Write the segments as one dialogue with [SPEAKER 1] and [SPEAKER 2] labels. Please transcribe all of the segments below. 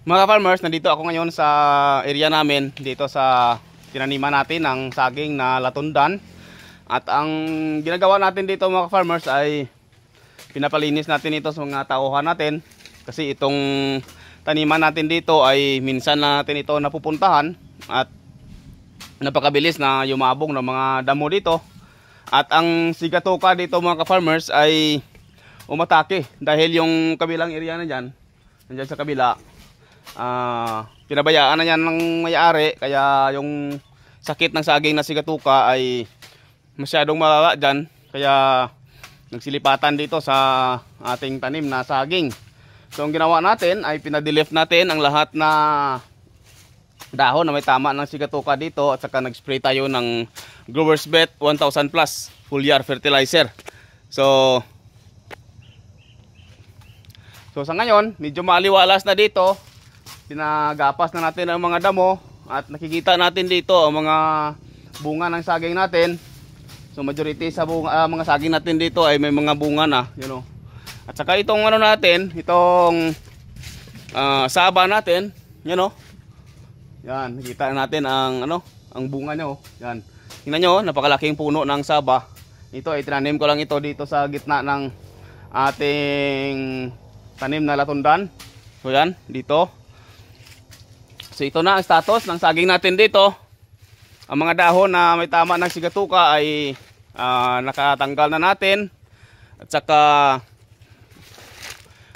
[SPEAKER 1] Mga farmers, nandito ako ngayon sa area namin, dito sa tinaniman natin ng saging na latundan. At ang ginagawa natin dito mga farmers ay pinapalinis natin ito sa mga tauhan natin. Kasi itong taniman natin dito ay minsan natin ito napupuntahan at napakabilis na yumabong ng mga damo dito. At ang sigatoka dito mga farmers ay umatake dahil yung kabilang area na dyan, nandyan sa kabila, pinabayaan na yan ng may-ari, kaya yung sakit ng saging na sigatuka ay masyadong malala dyan, kaya nagsilipatan dito sa ating tanim na saging. So ang ginawa natin ay pinadelift natin ang lahat na dahon na may tama ng sigatuka dito, at saka nag-spray tayo ng Growers Bet 1000 Plus foliar fertilizer. So sa ngayon, medyo maliwalas na dito. Pinagapas na natin ang mga damo at nakikita natin dito ang mga bunga ng saging natin. So majority sa bunga, mga saging natin dito ay may mga bunga na, you know. At saka itong ano natin, itong saba natin, you know. Yan, nakita natin ang ang bunga niya, oh. Yan. Tingnan niyo, napakalaking puno ng saba. Ito ay tinanim ko lang ito dito sa gitna ng ating tanim na latundan. So yan, dito. So ito na ang status ng saging natin dito. Ang mga dahon na may tama ng sigatuka ay nakatanggal na natin. At saka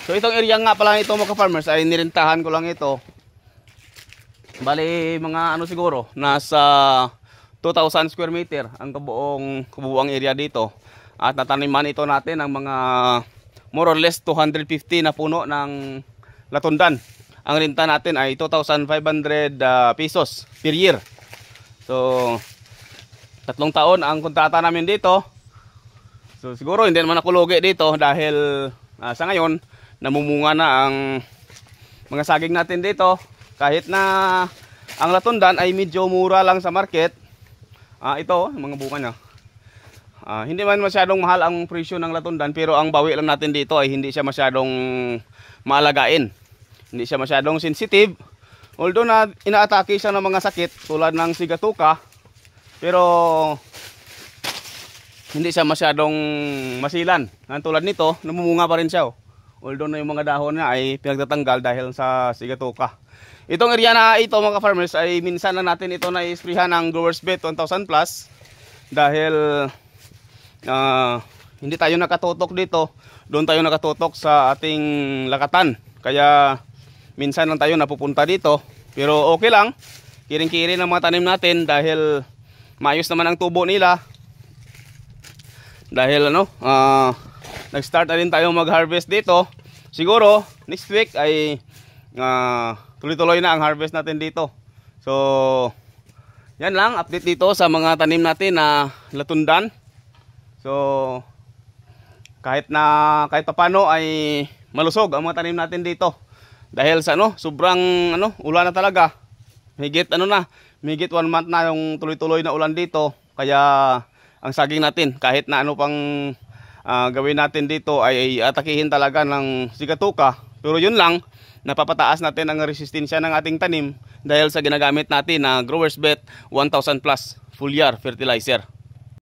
[SPEAKER 1] so itong area nga pala ito mga farmers ay nirentahan ko lang ito. Bali mga siguro nasa 2,000 square meter ang kabuuang area dito. At nataniman ito natin ng mga more or less 250 na puno ng latundan. Ang renta natin ay 2,500 pesos per year. So 3 taon ang kontrata namin dito. So siguro hindi naman ako lugi dito dahil sa ngayon namumunga na ang mga saging natin dito. Kahit na ang latundan ay medyo mura lang sa market. Ito, mga bunga niya. Hindi man masyadong mahal ang presyo ng latundan, pero ang bawi lang natin dito ay hindi siya masyadong maalagain. Hindi siya masyadong sensitive. Although na inaatake siya ng mga sakit tulad ng sigatuka, pero hindi siya masyadong masilan. Tulad nito, namumunga pa rin siya. Although na yung mga dahon niya ay pinagtatanggal dahil sa sigatuka. Itong area na ito mga farmers ay minsan lang natin ito na isprayhan ng Growers Bet 1000 Plus dahil hindi tayo nakatutok dito. Doon tayo nakatutok sa ating lakatan. Kaya minsan lang tayo napupunta dito. Pero okay lang. Kiring-kiring ang mga tanim natin dahil maayos naman ang tubo nila. Dahil nag-start na rin tayo mag-harvest dito. Siguro next week ay tuloy-tuloy na ang harvest natin dito. So yan lang, update dito sa mga tanim natin na latundan. So kahit paano ay malusog ang mga tanim natin dito. Dahil sa sobrang ulan na talaga. Higit higit 1 month na yung tuloy-tuloy na ulan dito. Kaya ang saging natin kahit na pang gawin natin dito ay atakihin talaga ng sigatuka. Pero yun lang, napapataas natin ang resistensya ng ating tanim dahil sa ginagamit natin na Growers Bet 1000 Plus foliar fertilizer.